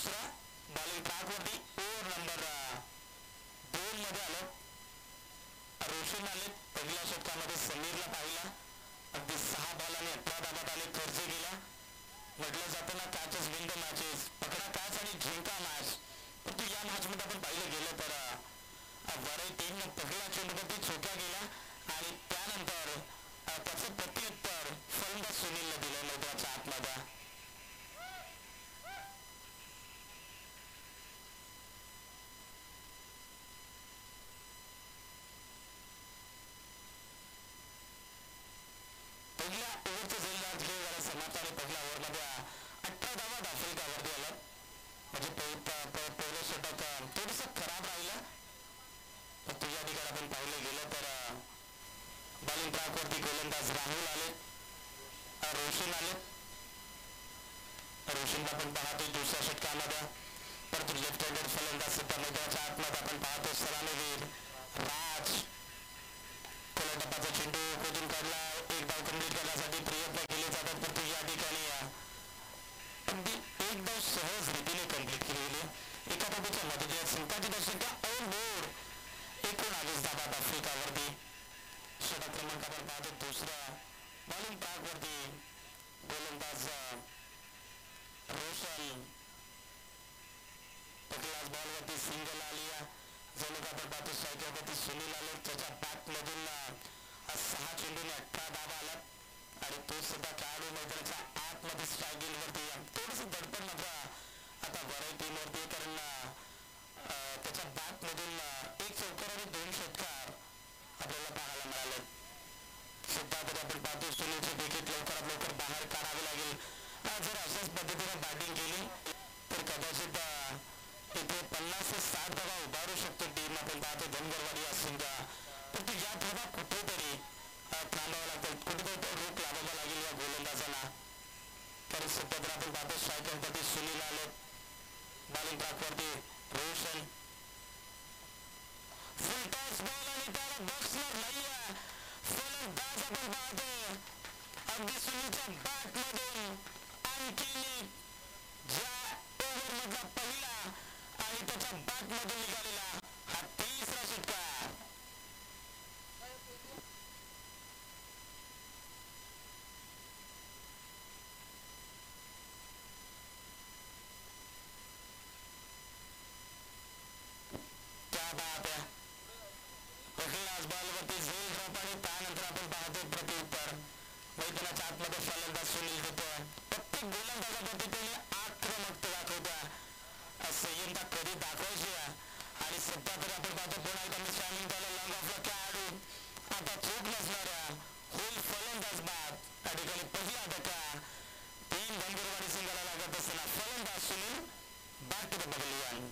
दुसरा bowling ट्रॅकवरती over number 2 मध्ये आलं. रोशन आले पहिल्या षटकामध्ये. समीरला पाहिला अगदी 6 बॉल आणि 18 धाबात आले. कर्ज गेला. म्हटलं जातं ना कॅचेस विन द मॅचेस, पकडा कॅच आणि जिंका मॅच. परंतु या मॅच मध्ये आपण पाहिलं गेलं तर वरई टीमनं पहिला चेंडूवरती चोक्या गेला आणि त्यानंतर त्याचं प्रत्युत्तर फलंदाज सुनीलला दिलं मैदानाच्या आतमध्ये. पहिल्या ओव्हरचं झेलदार खेळ समाप्त आणि पहिल्या ओव्हरमध्ये 18 धावा आफ्रिकावरती आला. म्हणजे पहिलं षटक थोडंसं खराब राहिलं. परंतु या ठिकाणी आपण पाहिलं गेलं तर बॉलिंग ट्रॅकवरती गोलंदाज राहुल आले, रोशन आले. रोशनला आपण पाहतोय दुसऱ्या षटकामध्ये. परंतु लेफ्ट हँडेड फलंदाज सध्या मैदानाच्या आतमध्ये आपण पाहतो सलामीवीर राज. खोला टप्प्याचा चेंडू खोदून काढला. एक डाव कंप्लीट करण्यासाठी प्रयत्न केले जातात. परंतु या ठिकाणी अगदी एक डाव सहज रीतीने कंप्लीट केली गेली. एका धावेच्या मदतीने संघाची संख्या ऑन बोर्ड 19 धाबात आफ्रिकावरती. षटक क्रमांक आपण पाहतो दुसरा बॉलिंग ट्रॅकवरती गोलंदाज रोशन. पहिल्याच बॉलवरती सिंगल आली. जणू आपण पाहतो स्ट्रायकरवरती सुनील आले. त्याच्या बॅटमधून 6 चेंडूने 18 धावा आला आणि तो सुद्धा खेळाडू मैदानाच्या आतमध्ये स्ट्रायकिंगवरती. थोडंसं दडपण मात्र आता वरई टीमवरती, कारण त्याच्या बॅटमधून 1 चौकार आणि 2 षटकार आपल्याला पाहायला मिळाले. सध्या तरी आपण पाहतो सुनीलची विकेट लवकरात लवकर बाहेर काढावी लागेल. जर अशाच पद्धतीने बॅटिंग केली तर कदाचित इथे 50 ते 60 धावा उभारू शकतो टीम. आपण पाहतो धनगरवाडी असून का, परंतु या धावा कुठेतरी थांबावं लागतं, कुठेतरी रोख लावावा लागेल या गोलंदाजांना. कारण सध्या तर आपण पाहतो स्ट्रायकरवरती सुनील आले, बॉलिंग ट्रॅकवरती रोशन. फुल टॉस बॉल आणि त्याला बॉक्सर नाहीये. फलंदाज आपण पाहतो अगदी सुनीलच्या बॅटमधून आणखी ज्या ओव्हर मधला पहिला आणि त्याच्या बॅटमधून निघालेला हा 3रा षटकार. क्या बात आहे. पहिल्याच बॉलवरती झेल ड्रॉप आणि त्यानंतर आपण पाहतो प्रत्युत्तर. मैदानाच्या आतमध्ये फलंदाज सुनील देतोय. प्रत्येक गोलंदाजावरती त्याने आक्रमकता दाखवत्या. संयमता कधी दाखवायची आणि सध्या तरी आपण पाहतो पुन्हा एकदा मिसळून त्याला लॉंग ऑफला खेळाडू आता चूक नसणाऱ्या होईल फलंदाज बाद. त्या ठिकाणी पहिला धक्का 3 धनगरवाडी संघाला लागत असताना फलंदाज Sunil back to the pavilion.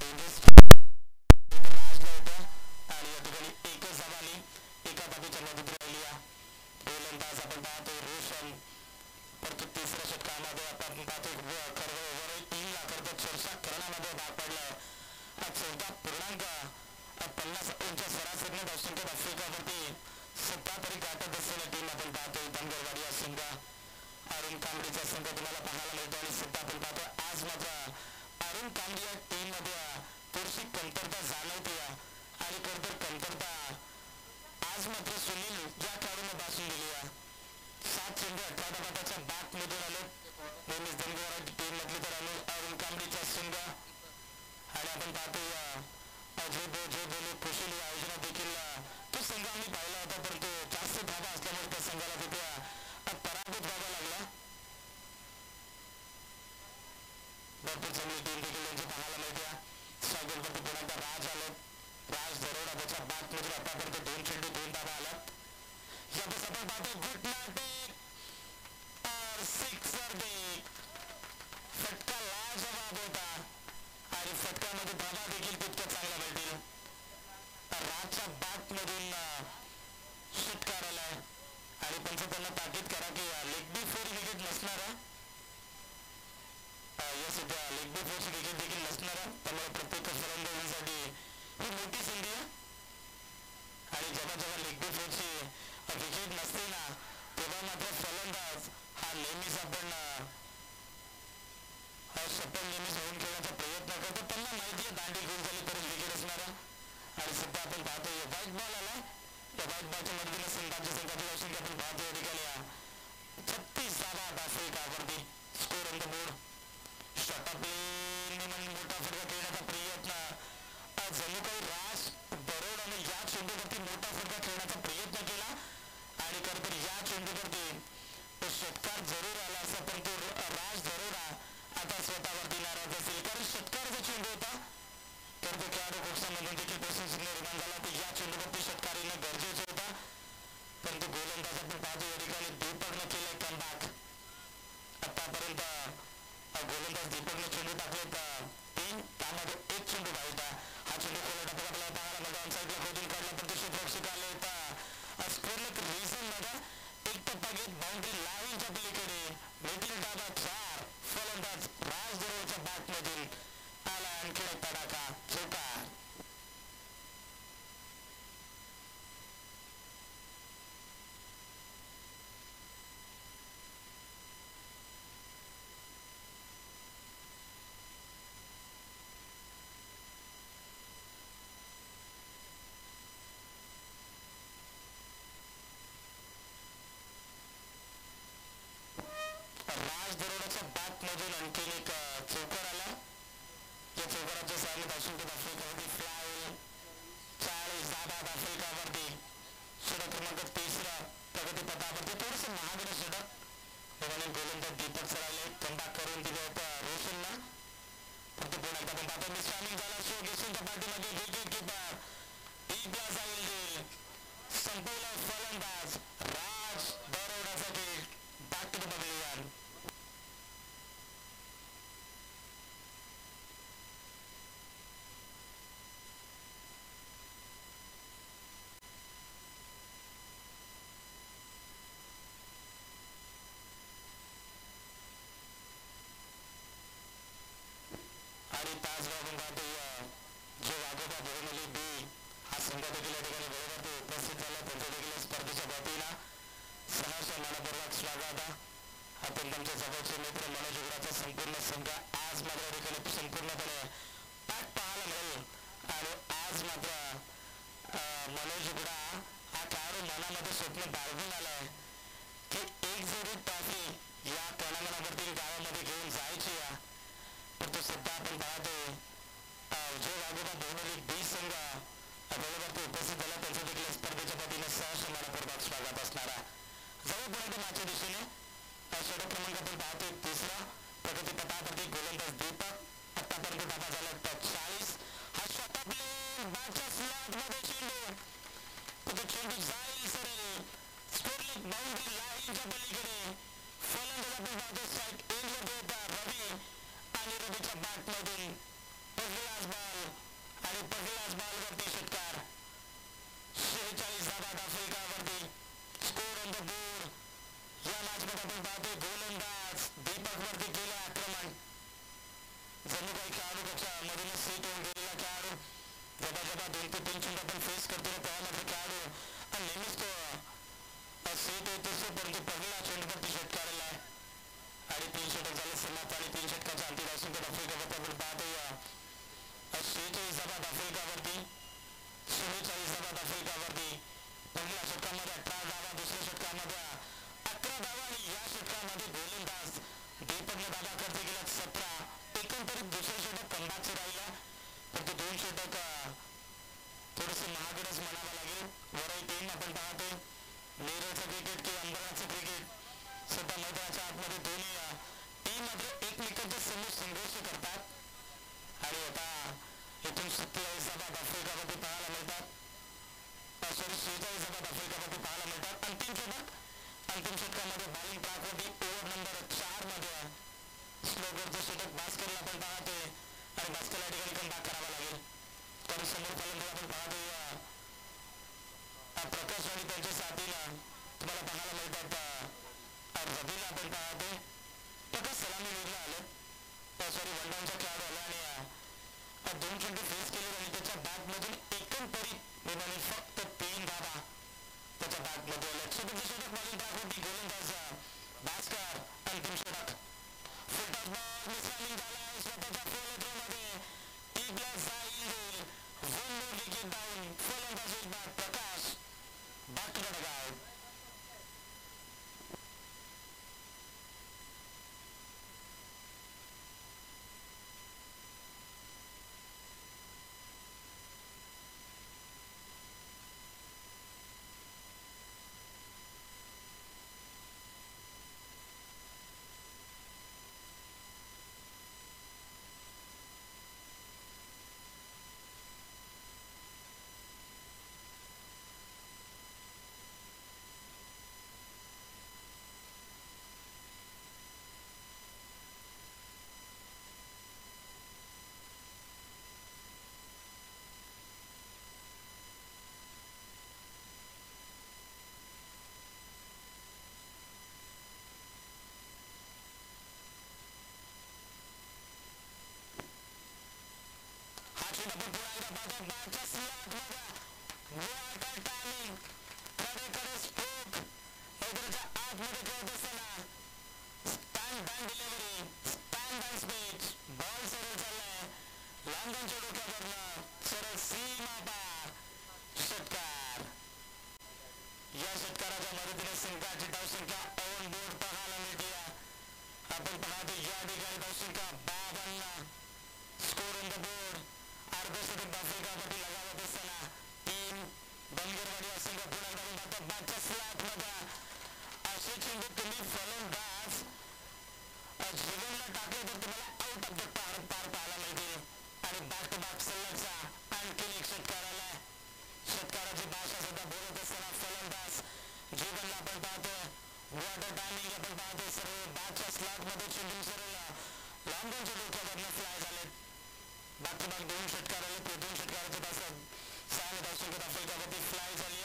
Dangerous राजला होतं आणि या ठिकाणी एकच धाव आली एका धावेच्या मदत राहिली. गोलंदाज आपण पाहतो रोशन परंतु तिसऱ्या षटकामध्ये आपण पाहतो कर्व ओव्हर 3 लाखाच्या चर्चा करण्यामध्ये भाग पडलाय. 14.50 सरासरीने दक्षिण आफ्रिकावरती सत्ता तरी गाठत असलेल्या टीम आपण पाहतो. धनगरवाडी हा संघ अरुण कांबळेचा संघ तुम्हाला पाहायला मिळतो आणि सध्या आपण पाहतो आज मात्र अरुण कांबळे या टीम मध्ये थोडीशी कमतरता जाणवते आणि खरंतर कमतरता आज मात्र सुनील या खेळाडूने भासून दिली आहे. 7 चेंडू 18 धावांच्या बॅट मधून आले नेहमीच धनगरवाडी टीम मधली तर अरुण कांबळेचा संघ आणि आपण पाहतो जे बोले कुशल या आयोजनात देखील तो संघ आम्ही पाहिला होता परंतु जास्त धावा असल्यामुळे त्या संघाला तिथे पराभूत व्हावा लागला. भरपूर चांगली टीम देखील त्यांची पाहायला मिळते. सायकलवरती पुन्हा एकदा राज आले राज दरोडा त्याच्या बॅट मधून आतापर्यंत 2 चेंडू 2 धावा आल्यात. यावेळेस आपण पाहतो गुड नाईट और सिक्सर देख फटका लाजवाब होता आणि फटक्यामध्ये धावा देखील तितक्या चांगल्या मिळतील. राजच्या बॅट मधून षटकार आलाय आणि पंच त्यांना ताकीद करा की लेग बी 4 विकेट नसणार लेग बी 4 विकेट देखील नसणार त्यामुळे प्रत्येक फलंदाजांसाठी ही मोठी संधी आहे आणि जेव्हा जेव्हा लेग बी 4 ची विकेट नसते ना तेव्हा मात्र फलंदाज हा नेहमीच आपण सफल नेहमीच होऊन खेळण्याचा प्रयत्न करतो. त्यांना माहिती आहे दांडी गोल झाली तरच विकेट असणार आणि सध्या आपण पाहतो व्हाईट बॉल आलाय. या व्हाईट बॉलच्या मदतीने संघाची संघाची लक्षण आपण पाहतो या ठिकाणी 36 धावा आफ्रिकावरती स्कोर ऑन द बोर्ड. शॉटअपने मोठा फटका खेळण्याचा प्रयत्न जणू काही राज दरोडाने या चेंडूवरती मोठा फटका खेळण्याचा प्रयत्न केला आणि खरं तर या चेंडूवरती तो षटकार जरूर आला असता परंतु राज दरोडा आता स्वतःवरती नाराज असेल कारण षटकारचा चेंडू होता तर तो खेळाडू कोर्सामधून देखील प्रश्न निर्माण झाला की या चेंडूवरती षटकार येणं गरजेचं होता परंतु गोलंदाज आपण पाहतो या ठिकाणी दीपकनं केलंय कमबॅक. आतापर्यंत गोलंदाज दीपकने चेंडू टाकलेत 3 त्यामध्ये 1 चेंडू वाईट हा चेंडू खोला टाकला आपल्याला पाहायला मिळतो. ऑनसाईडला खोदून काढला पण ते क्षेत्ररक्षक आले होता स्कोरलेक रिझन मध्ये 1 टप्पा घेत बाउंड्री लाईनच्या पलीकडे मिडल डावा 4 फलंदाज राज दरोडाच्या बॅट मधून आला आणखी एक तडाखा चौकार. राज दरोडाच्या बॅट मधून आणखी एक चौकार आला. या चौकाराच्या साहाय्याने दक्षिण आफ्रिकावरती फ्लाय 40 धावा आफ्रिकावरती षटक क्रमांक 3 प्रगतीपथावरती थोडस महागडे षटक आणि गोलंदाज दीपक सरायले कमबॅक करून दिले होता रोशनला फक्त पुन्हा एकदा आपण पाहतो मिस्टॅमिंग झाला शो गेसिंगच्या पाठीमागे विकेट किपर इब्ला जाईल संपवला फलंदाज राज दरोडासाठी बॅक टू द पवेलियन. आणि तासगाव आपण पाहतो जो वाघोबा बहुमली बी हा संघ देखील या ठिकाणी वेळेवरती उपस्थित झाला त्यांच्या देखील स्पर्धेच्या वतीला सहर्ष मनपूर्वक स्वागत. आपण तुमच्या जवळचे मित्र मनोज उघडाचा संपूर्ण संघ आज मात्र या ठिकाणी संपूर्णपणे पॅक पाहायला मिळेल आणि आज मात्र मनोज उघडा हा खेळाडू मनामध्ये स्वप्न बाळगून आलाय की एक जरी ट्रॉफी या टुर्नामेंटवरती गावामध्ये घेऊन जायची तर तो सध्या आपण पाहतो जो वाघोबा बहुमली बी संघ वेळेवरती उपस्थित झाला त्यांचं देखील स्पर्धेच्या वतीने सहर्ष मनपूर्वक स्वागत असणारा. जवळपर्यंत मागच्या दिशेने षटक क्रमांक आपण पाहतोय 3 प्रगतीपथावरती गोलंदाज दीपक आतापर्यंत धावा झाला 40 हा शॉटअपले बॅटच्या स्लॉट मध्ये चेंडू तो चेंडू जाईल सरळ स्कोरलेक बाउंड्री लाईनच्या पलीकडे फलंदाज आपण पाहतो साईड एंडवर होता रवी आणि रवीच्या बॅट मधून पहिलाच बॉल तो 3 चेंडू आपण फेस करतो तेव्हा मात्र खेळाडू नेहमीच तो सेट होत असतो, परंतु पहिला चेंडूवरती षटकाराला आहे आणि 3 षटक झाले समाप्त आणि 3 षटकाच्या अंतिम धावसंख्येत आफ्रिकावरती आपण पाहतोय 46 धावा आफ्रिकावरती, 44 धावा आफ्रिकावरती. पहिल्या षटकामध्ये 18 धावा, दुसऱ्या षटकामध्ये 11 धावा आणि या षटकामध्ये गोलंदाज दीपकने धावा खर्च केल्या 17. एकंदरीत दुसरं षटक कमबॅकचं राहिलं, पण ते 2 षटक थोडंसं महागडच म्हणावं लागेल. वरही 3 आपण पाहतोय नेरळचं क्रिकेट किंवा अंबरनाथचं क्रिकेट सध्या मैदानाच्या आतमध्ये दोन्ही टीम मध्ये एकमेकांच्या समोर संघर्ष करतात आणि आता इथून 27 धावा आफ्रिकावरती पाहायला मिळतात, 46 धावा आफ्रिकावरती पाहायला मिळतात. अंतिम षटकामध्ये बॉलिंग ट्रॅकवरती ओव्हर नंबर 4 मध्ये स्लोगरचं षटक भास्करला आपण पाहतोय आणि भास्करला ठिकाणी कमबॅक करावा लागेल, कारण समोर फलंदाज आपण पाहतोय प्रकाश आणि त्यांच्या साथीला तुम्हाला पाहायला मिळतात. रबीला आपण पाहतोय प्रकाश सलामी लीडला आले, सॉरी वनडाऊनचा खेळाडू आला आणि 2 चेंडू फेस केले आणि त्याच्या बॅटमधून एकंदरीत फक्त 3 धावा त्याच्या बॅटमध्ये आल्या. सोबतचं षटक बॉलिंग ट्रॅकवरती गोलंदाज भास्कर. अंतिम षटक फुलटॉस बॉल मिसलामिंग झाला स्वतःच्या फॉलो थ्रोमध्ये, टीमला जाईल 1 more wicket down. फलंदाज एक बाद प्रकाश back to the dugout. आपण पुन्हा एकदा पाहतो बॅटच्या स्लॉटमध्ये what a timing, कडे स्ट्रोक मैदानाच्या आतमध्ये खेळत असताना stand band delivery, stand band speech, ball सरळ चाललाय लांबच्या डोक्यावरनं सरळ सीमा पार. षटकार, या षटकाराच्या मदतीने संघाची धावसंख्या ऑन बोर्ड पाहायला मिळते. आपण पाहतो या ठिकाणी धावसंख्या 52. स्कोर ऑन द बोर्ड अर्धशतक आफ्रिकावरती लगावत असताना टीम बनगरवाडी असंघ पुन्हा एकदा आपण पाहतो बॅटच्या स्लॅटमध्ये असे चेंडू तुम्ही फलंदाज जीवनला टाकले तर तुम्हाला आउट ऑफ द पार पाहायला मिळतील आणि बॅक टू बॅक सलगचा आणखी एक षटकार आलाय. षटकाराची भाषा सुद्धा बोलत असताना फलंदाज जीवनला आपण पाहतो वॉट अ टायमिंग. आपण पाहतो सर्व बॅटच्या स्लॅटमध्ये चेंडू सरळ लांबच्या डोक्यावरनं फ्लाय झालेत. बॅक टू बॅक 2 षटकार आले, 2 षटकाराचे तास 6 धावसंख्येत आफ्रिकावरती फ्लाय झाली.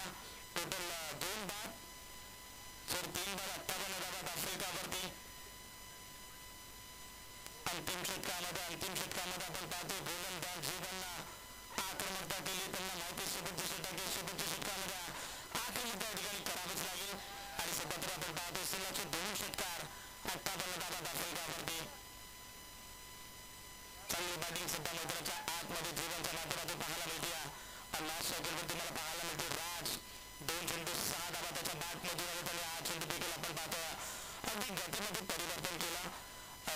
टोटल 2 बाद, 3 बाद 58 धावात आफ्रिकावरती. अंतिम षटकामध्ये आपण पाहतो गोलंदाज जीवनला आक्रमकता केली, त्यांना माहिती शेवटचे षटक शेवटच्या षटकामध्ये आक्रमकता ठिकाणी करावीच लागेल आणि सध्या तरी आपण पाहतो सलगचे 2 षटकार 58 धावात आफ्रिकावरती. चांगली बॅटिंग सध्या मैदानाच्या आतमध्ये जीवनच्या माध्यमातून पाहायला मिळते. लास्ट सायकलवरती मला पाहायला मिळते राज 2 चेंडू 6 धावा त्याच्या बॅटमधून आले आणि 8 चेंडू देखील आपण पाहतो अगदी गतीमध्ये परिवर्तन केलं.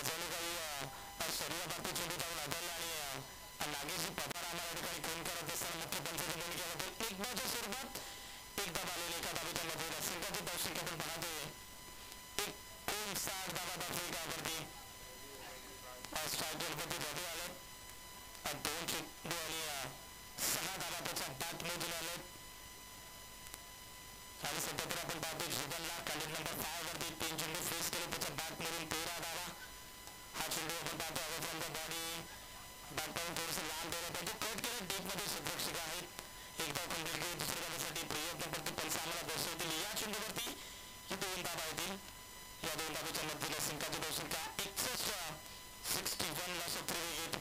जणू काही शरीराबाबतीत चेंडू जाऊन आढळला आणि नागेशजी पवार आम्हाला ठिकाणी खून करत असताना मुख्य पंचायत भूमिकेमध्ये 1 धावच्या स्वरूपात 1 धाव आलेले 1 धावेच्या मध्ये संघाची धावसंख्या आपण पाहतोय 59 धावा आफ्रिकावरती. स्ट्रायकरवरती रवी आले 2 चेंडू आणि 6 धावा त्याच्या बॅटमधून आले आणि सध्या तर आपण पाहतो जीवनला कॅलेंडर नंबर 5 वरती 3 चेंडू फेस केले त्याच्या बॅटमधून 13 धावा. हा चेंडू आपण पाहतो away from the body bat पाहून थोडंसं लांब ठेवलं पाहिजे, कट केलं डीपमध्ये क्षेत्ररक्षक आहेत. एक धाव कंप्लीट केली, दुसऱ्या धावासाठी प्रयत्न पण आम्हाला दर्शवतील. या चेंडूवरती ही 2 धावा येतील. या 2 धावेच्या मधील संघाची धावसंख्या 61 ला 3 विकेट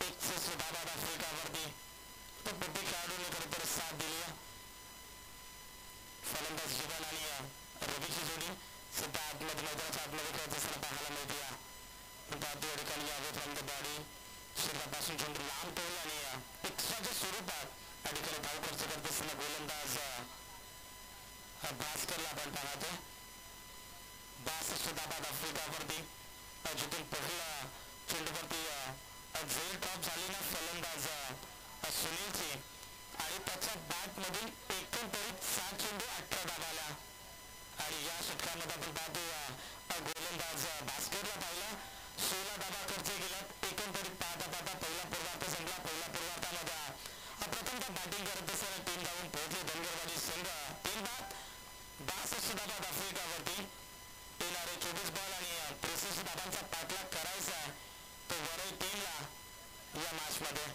61 धावा आफ्रिकावरती. तर प्रत्येक साथ दिली. फलंदाज जीवन आणि रवीची जोडी सध्या आतमध्ये मैदानाच्या आतमध्ये खेळत असताना पाहायला मिळते. पण त्या ठिकाणी यावे फ्रॉम द बॉडी शरीरापासून चेंडू लांब टोल आणि एक्स्ट्राच्या स्वरूपात या ठिकाणी धाव खर्च करत असताना गोलंदाज भास्करला आपण पाहतो. 62 धाबात आफ्रिकावरती जिथून पहिला चेंडूवरती झेल टॉप झाली ना फलंदाज सुनीलची आणि त्याच्या बॅटमधून एकंदरीत 7 चेंडू 18 धाबाला. आणि या षटकामध्ये आपण पाहतो गोलंदाज भास्करला पाहिला 16 धाबा खर्च केला. एकंदरीत पाहता पहिला पूर्वार्ध संपला. पहिल्या पूर्वार्धामध्ये प्रथमतः बॅटिंग करत असताना टीम धावून पोहोचले धनगरवाडी संघ. 3 बाद 62 धाबात आफ्रिकावरती येणारे 24 बॉल आणि 63 धाबांचा पाठलाग करायचा आहे तो वरळी टीमला या मॅचमध्ये.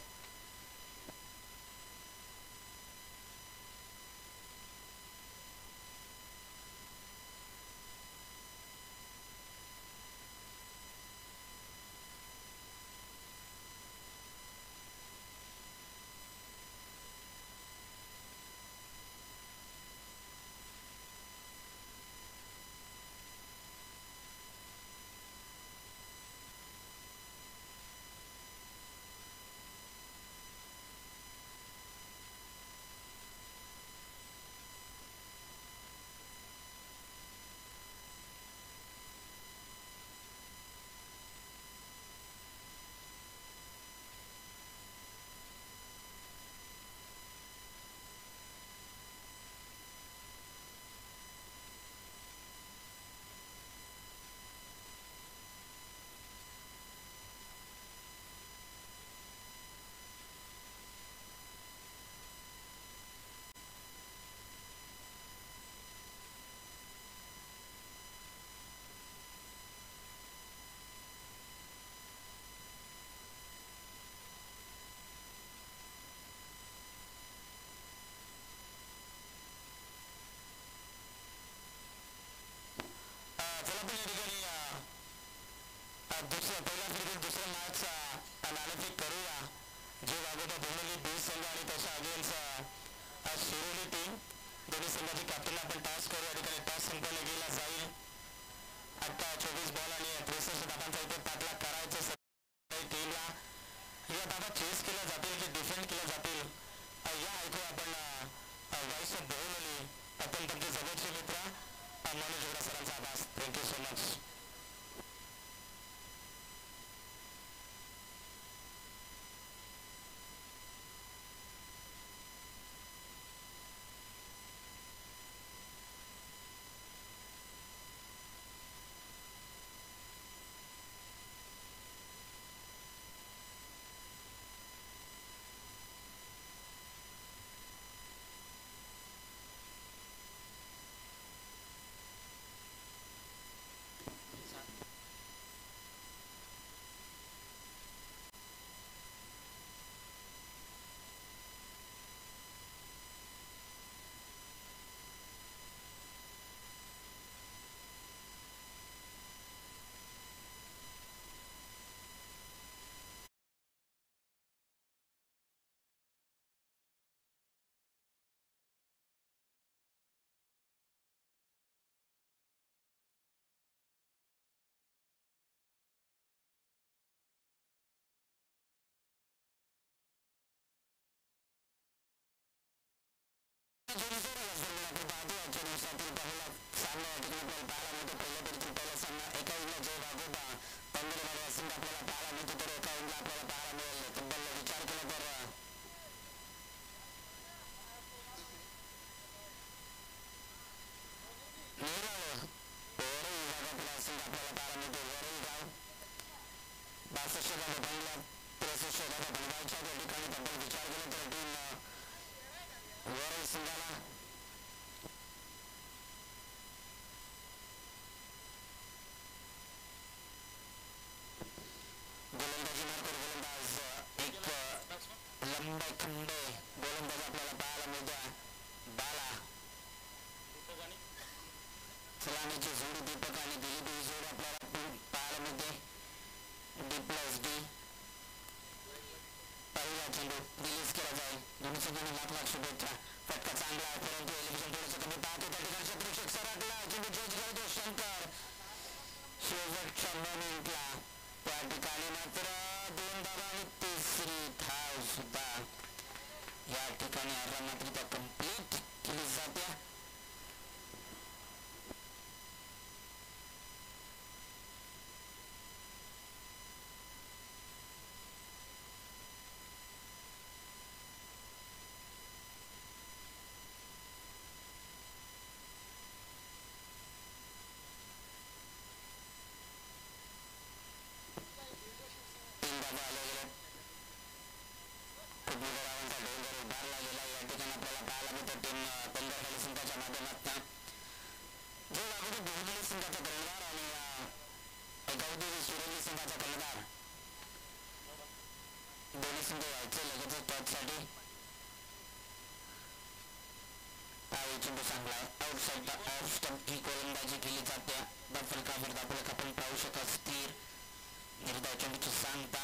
पहिल्या फेरीतील दुसऱ्या मॅच नाणेफेक करूया. जे वागोबा भोवली बीड संघ आणि त्याच्या अगेन्स्ट शिरोली टीम दोन्ही संघाची कॅप्टन आपण टॉस करू. या ठिकाणी टॉस संपवला गेला जाईल. आता 24 बॉल आणि 63 धाबांचा इथे पाठलाग करायचं टीमला. या धाबा चेस केल्या जातील की डिफेंड केल्या जातील या ऐकू आपण व्हॉइस ऑफ भोवली अत्यंत आमचे जवळचे मित्र मनोज जोडा सरांचा आवाज. Thank you so much. दोन्ही संघांना लाख लाख शुभेच्छा. फटका चांगला आहे परंतु एलिव्हेशन थोडंसं कमी पाहतो. त्या ठिकाणी शत्रुक्षक सरकला चेंडू जज करतो शंकर शेवटच्या मोमेंटला. त्या ठिकाणी मात्र 2 धावा आणि 3री धाव सुद्धा या ठिकाणी आरामात कंप्लीट केली जाते. गोलंदाजी केली जाते. आपण पाहू शकत स्थिर निर्धाव चेंडूची सांगता.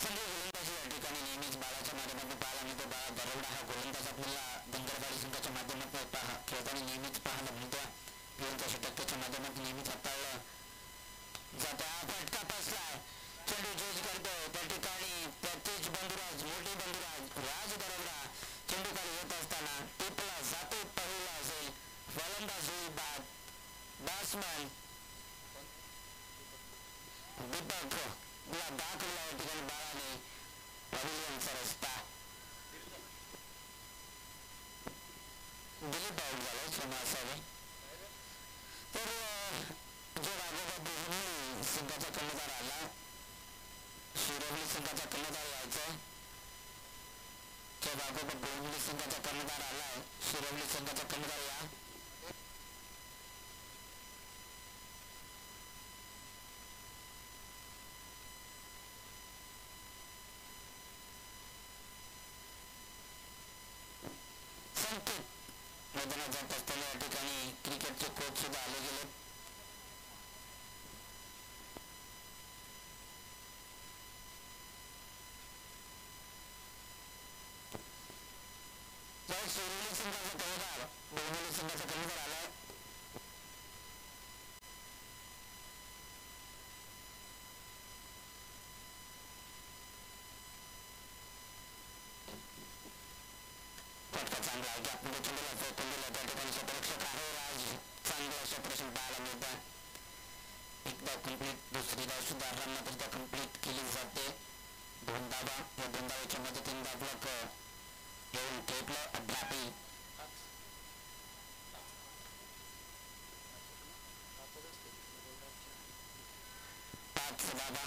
गोलंदाजी या ठिकाणी नेहमीच बाळाच्या माध्यमातून पाहायला मिळतो. बाळा दरोडा हा गोलंदाज आपल्याला धनगरवाडी संघाच्या माध्यमातून खेळताना नेहमीच पाहायला मिळतो. पिवळच्या षटकाच्या माध्यमातून नेहमीच हाताळलं जातो. हा फटका बसलाय चेंडू जज करतो. त्या ठिकाणी त्याचेच बंधुराज मोठे बंधुराज राज दरोडा चेंडू खाली येत असताना टिपला जातो. पहिला असेल फलंदाज होईल बाद. बॅट्समन दीपक ला दाखवला या ठिकाणी बाळाने पॅव्हिलियनचा रस्ता. दिलीप आऊट झाला क्षमा असावे. तर जो राघोबा बोहनी संघाचा कर्णधार आला. शिरोवली संघाचा कर्णधार यायचा. जो राघोबा बोहनी संघाचा कर्णधार आलाय. शिरोवली संघाचा कर्णधार या. मैदानात जात असताना या ठिकाणी क्रिकेटचे कोच सुद्धा आले गेले. शिरोली संघाचा कर्णधार बोहनी संघाचा कर्णधार आलाय. चांगला आहे आपण चेंडूला फेकून दिला. त्या ठिकाणी क्षेत्ररक्षक आहे राज. चांगलं असं प्रश्न पाहायला मिळतं. एकदा कंप्लीट दुसरी धाव सुद्धा आरामात कंप्लीट केली जाते. 2 धावा या 2 धावाच्या मदतीने आपलं येऊन टेपलं अद्यापही 5 धावा.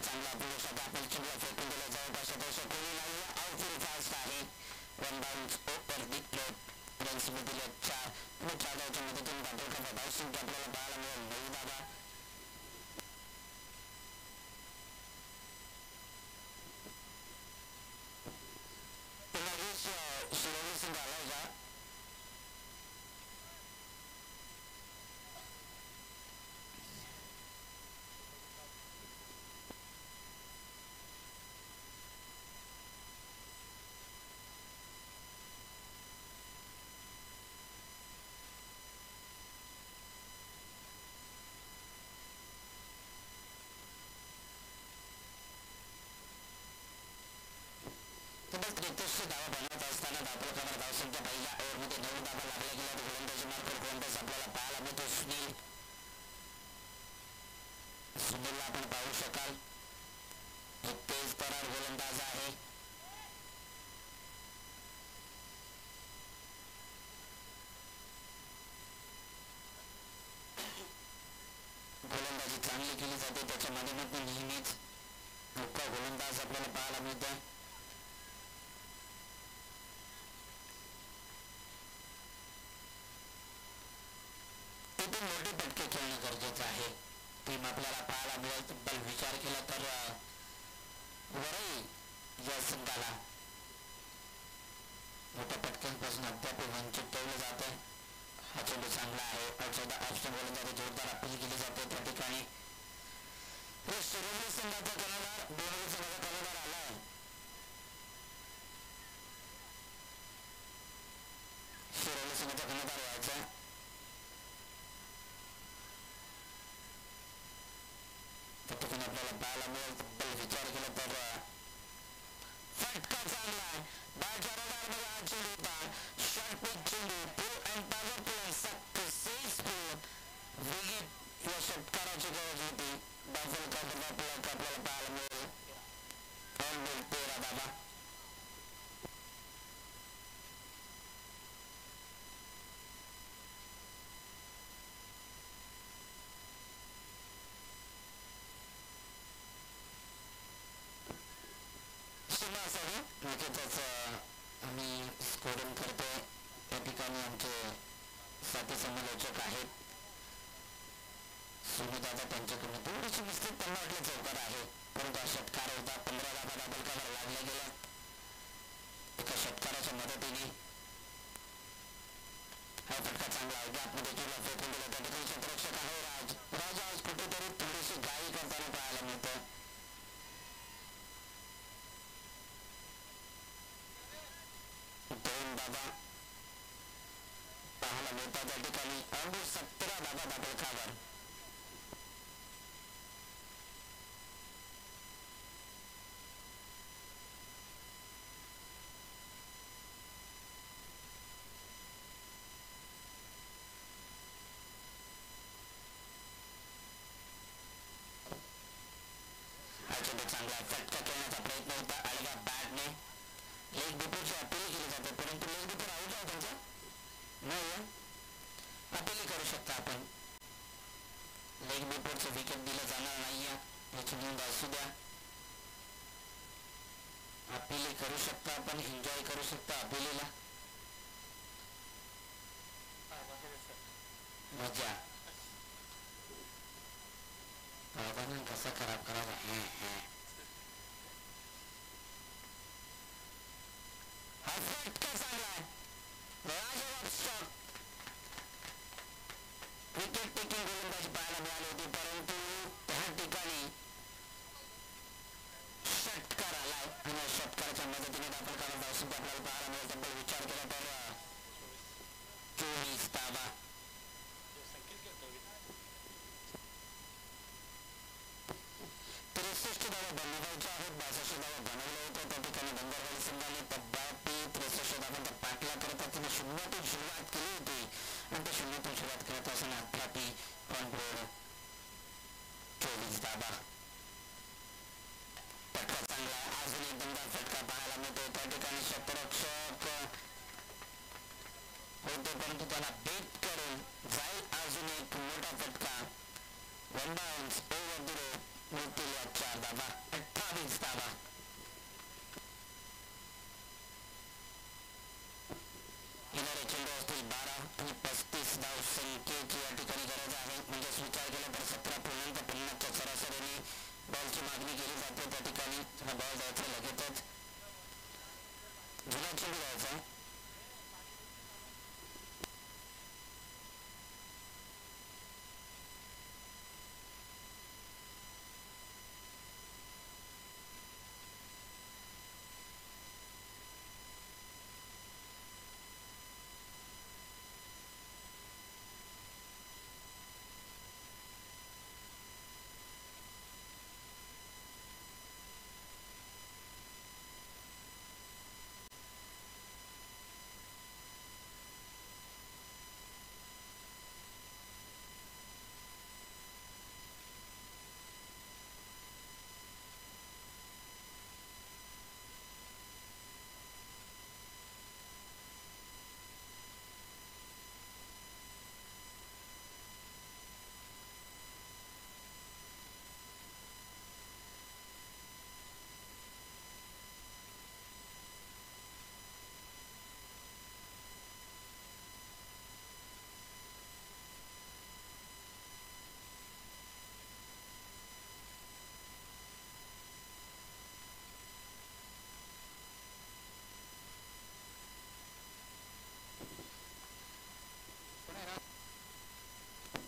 चांगला पुरुषात आपण चेंडूला फेकून दिला. जवळपास कोणी नाही. आउटफील्ड फास्ट आहे. 1 बाउन्स ओव्हर दी प्लेट रन्स मधील 4 धावच्या मदतीने धावसंख्या आपल्याला पाहायला मिळेल 9 धावा. शिरोली संघ आलाय का? धावा बनवत असताना धावफलकावर धावसंख्या पहिल्या ओव्हरमध्ये 9 धावा लागल्या गेल्या. गोलंदाजी मार्फत गोलंदाज आपल्याला पाहायला मिळतो सुनीलला आपण पाहू शकाल. एक तेज तरार गोलंदाज आहे. गोलंदाजी चांगली केली जाते. त्याच्या माध्यमातून नेहमीच मोठा गोलंदाज आपल्याला पाहायला मिळतो. मोठे फटके खेळणं गरजेचं आहे. टीम आपल्याला पाहायला मिळेल. तब्बल विचार केला तर वरही या संघाला मोठ्या पटक्यांपासून अद्याप वंचित ठेवलं जात आहे. हा चेंडू चांगला आहे. जोरदार अपील केली जाते. आपल्याला पाहायला मिळेल. तब्बल विचार केला तर फटका चांगला आहे. बॅटच्या रडारमध्ये हा चेंडू होता. शॉर्ट पिच चेंडू, पुल अँड पॉवर प्ले सक्सेसफुल. वेगीत या षटकाराची गरज होती. डाफल काउंटरचा प्लॅक आपल्याला पाहायला मिळेल. ऑन बॉल 13 धावा. निश्चितच आम्ही स्कोरिंग करतोय. त्या ठिकाणी आमचे साथी समालोचक आहेत सुनीदादा, त्यांच्याकडून थोडीशी मिस्टेक त्यांना वाटलं चौकार आहे, परंतु हा षटकार होता. 15 धावा दाबलकावर लागल्या गेल्या एका षटकाराच्या मदतीने. हा फटका चांगला आहे. गॅपमध्ये चेंडू फेकून दिला. त्या ठिकाणी क्षेत्ररक्षक आहे राज आज कुठेतरी थोडीशी घाई करताना पाहायला मिळतं. दोन धावा पाहायला मिळतात त्या ठिकाणी. 17 धावा दाबलकावर. चांगला फटका खेळण्याचा प्रयत्न होता. आडव्या बॅटने लेग बिफोरची अपील केली जाते, परंतु लेग बिफोर आऊट आहे त्यांचा नाही. अपील करू शकता आपण. लेग बिफोरचं विकेट दिलं जाणार नाहीये याची नोंद असू द्या. अपील करू शकता आपण, एन्जॉय करू शकता अपीलीला. मजा कसा खराब करावा. हा फटका चांगला आहे. लाजवाब शॉट. विकेट टेकिंग गोलंदाजी पाहायला मिळाली होती, परंतु त्या ठिकाणी षटकार आलाय आणि षटकाराच्या मदतीने दाखल करत सुद्धा आपल्याला पाहायला मिळेल. तब्बल विचार केला तर 24 धावा. 63 धावा बनवायच्या आहेत. 62 धावा बनवल्या होत्या त्या ठिकाणी बंदरवाडी संघाने. तब्बल 63 धावांचा पाठलाग करत असताना शून्यातून सुरुवात केली होती आणि त्या शून्यातून सुरुवात करत असताना अद्यापी ऑन बोर्ड 24 धावा. फटका चांगला आहे. अजून एक दमदार फटका पाहायला मिळतो. त्या ठिकाणी क्षेत्ररक्षक होते, परंतु त्याला बेट करून जाईल अजून एक मोठा फटका. One bounce over the rope मिळतील या 4 धावा. 28 धावा. येणारे चेंडू असतील 12 आणि 35 धाव संख्येची या ठिकाणी गरज आहे. म्हणजेच विचार केला तर 17.50च्या सरासरीने बॉलची मागणी केली जाते. त्या ठिकाणी हा बॉल द्यायचा लगेचच जुना चेंडू द्यायचा.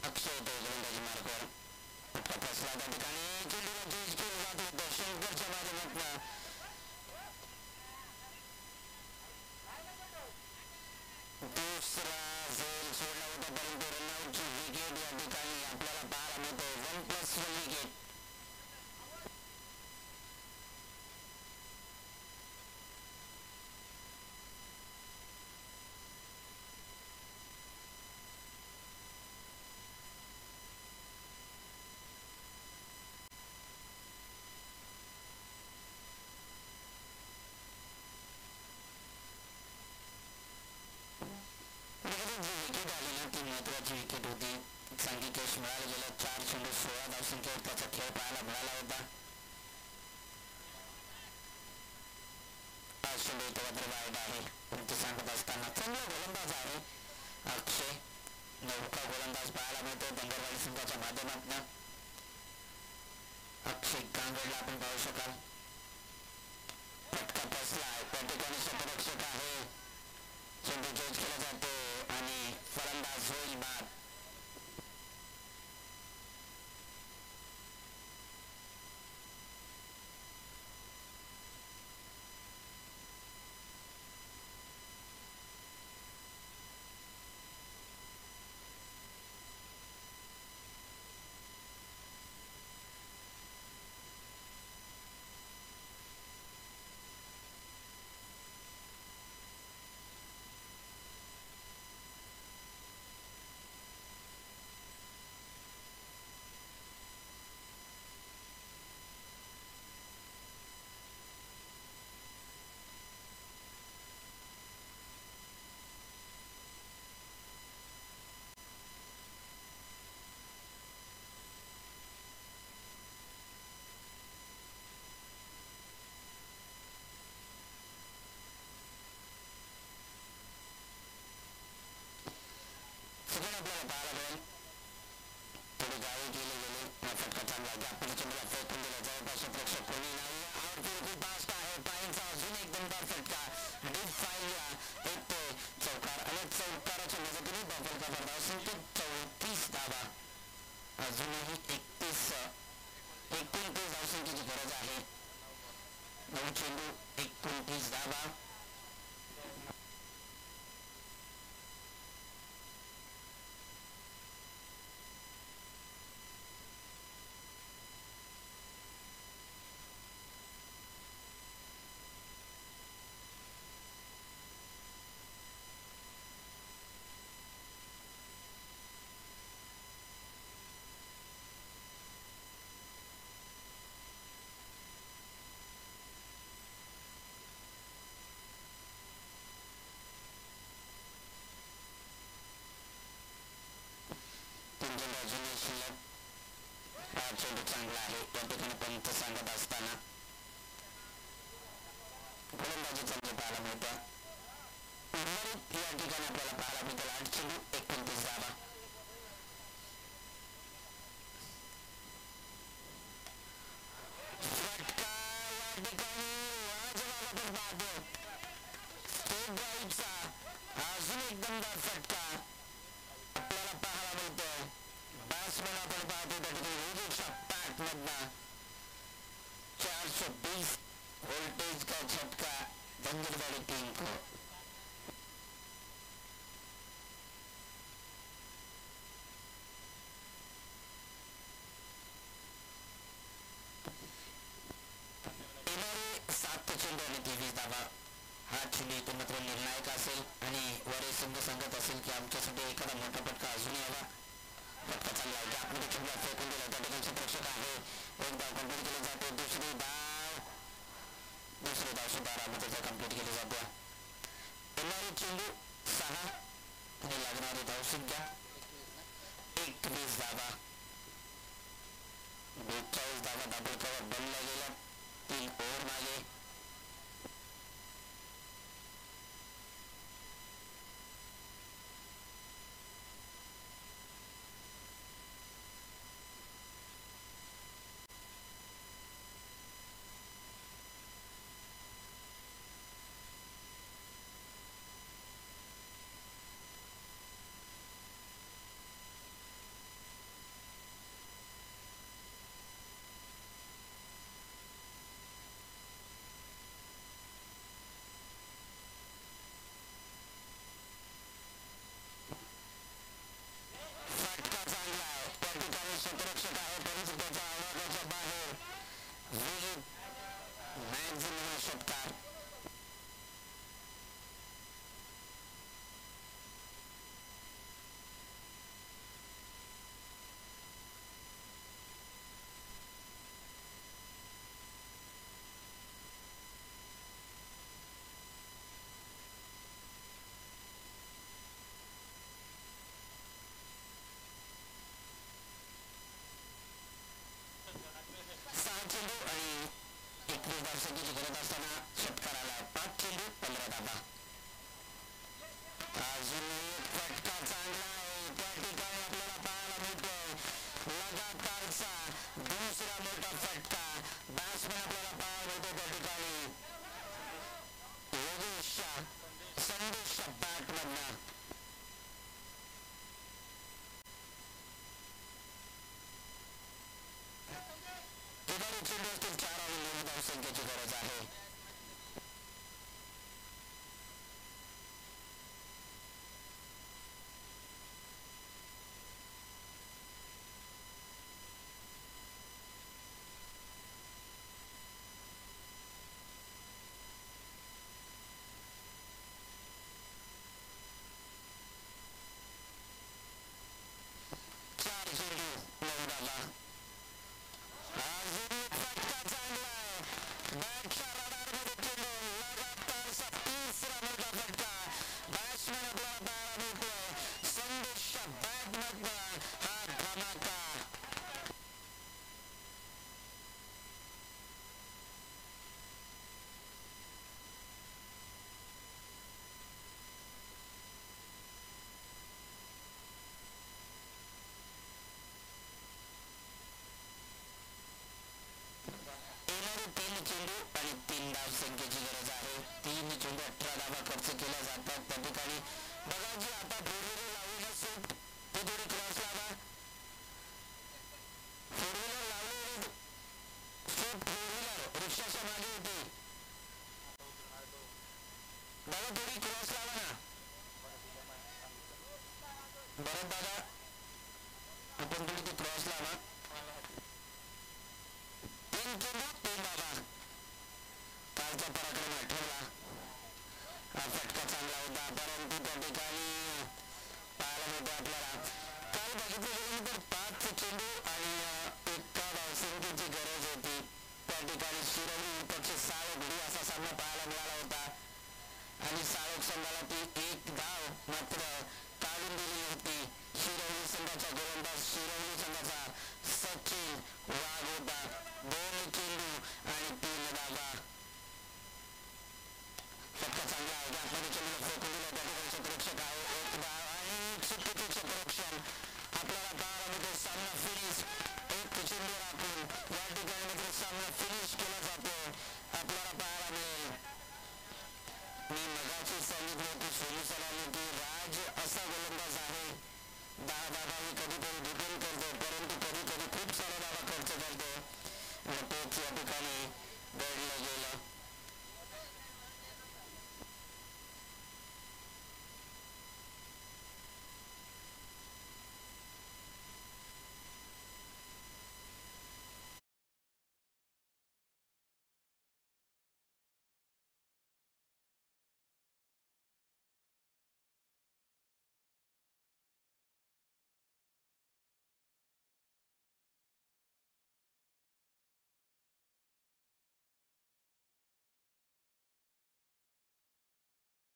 अक्षय होतो गोलंदाजी मार्गावर. फटका फसला त्या ठिकाणी. चेंडूला चेंज केलं जात होतं शंकरच्या माध्यमातून. दुसरा झेल सोडला होता, परंतु रनआउटची विकेट या ठिकाणी आपल्याला पाहायला मिळतो. 1+1 विकेट. यश मिळालं गेलं. 4 चेंडू 16 धावसंख्येवर त्याचा खेळ पाहायला मिळाला होता. चेंडू इथं मात्र वाईट आहे. कोणती सांगत असताना चांगला गोलंदाज आहे अक्षय. नौका गोलंदाज पाहायला मिळतो धनगरवाडी संघाच्या माध्यमातून. अक्षय गांगडला आपण पाहू शकाल. फटका बसला आहे. त्या ठिकाणी क्षेत्ररक्षक आहे. चेंडू जज केला जातो आणि फलंदाज होईल बाद. आपल्याला पाहायला मिळेल. थोडी गावी केली गेली. फटका चांगला आपण चेंडूला फेकून दिला. जवळपास प्रेक्षक कोणी नाही. आउटफील्ड खूप फास्ट आहे. पायांचा अजून एक दमदार फटका डीप फाईलला येतो चौकार आणि चौकाराच्या मदतीने बफल का धावसंख्या 34 धावा. अजूनही 29 धावसंख्येची गरज आहे. 9 चेंडू 29 धावा. चेंडू चांगला आहे. या ठिकाणी पंत सांगत असताना गोलंदाजी चांगली पाहायला मिळतं. उर्वरित या ठिकाणी आपल्याला पाहायला मिळतं 8 चेंडू 29 धावा. फटका या ठिकाणी जवाब आपण पाहतो. स्टेट ड्राईव्हचा अजून एक दमदार फटका आपल्याला पाहायला मिळतोय. बॅट्समन आपण पाहतो त्या ठिकाणी पॅट मधला 420 वोल्टेज का झटका धनगरवाडी टीम को. येणारे 7 चेंडू आणि 23 धावा. हा चेंडू इथून मात्र निर्णायक असेल आणि वरे संघ सांगत असेल की आमच्यासाठी एखादा मोठा फटका अजून यावा. फटका चांगला आहे. आतमध्ये चेंडूला फेकून दिला. त्या ठिकाणचे प्रेक्षक आहे. एक धाव कंप्लीट केली जाते. दुसरी धाव सुद्धा त्याचा कंप्लीट केली जाते. येणारे चेंडू 6 आणि लागणारी धावसंख्या 21 धावा. 42 धावा दाबोळकावर बनल्या गेल्या. 3 ओव्हर मागे. चेंडू असतील 4 आणि 9 धावसंख्येची गरज आहे.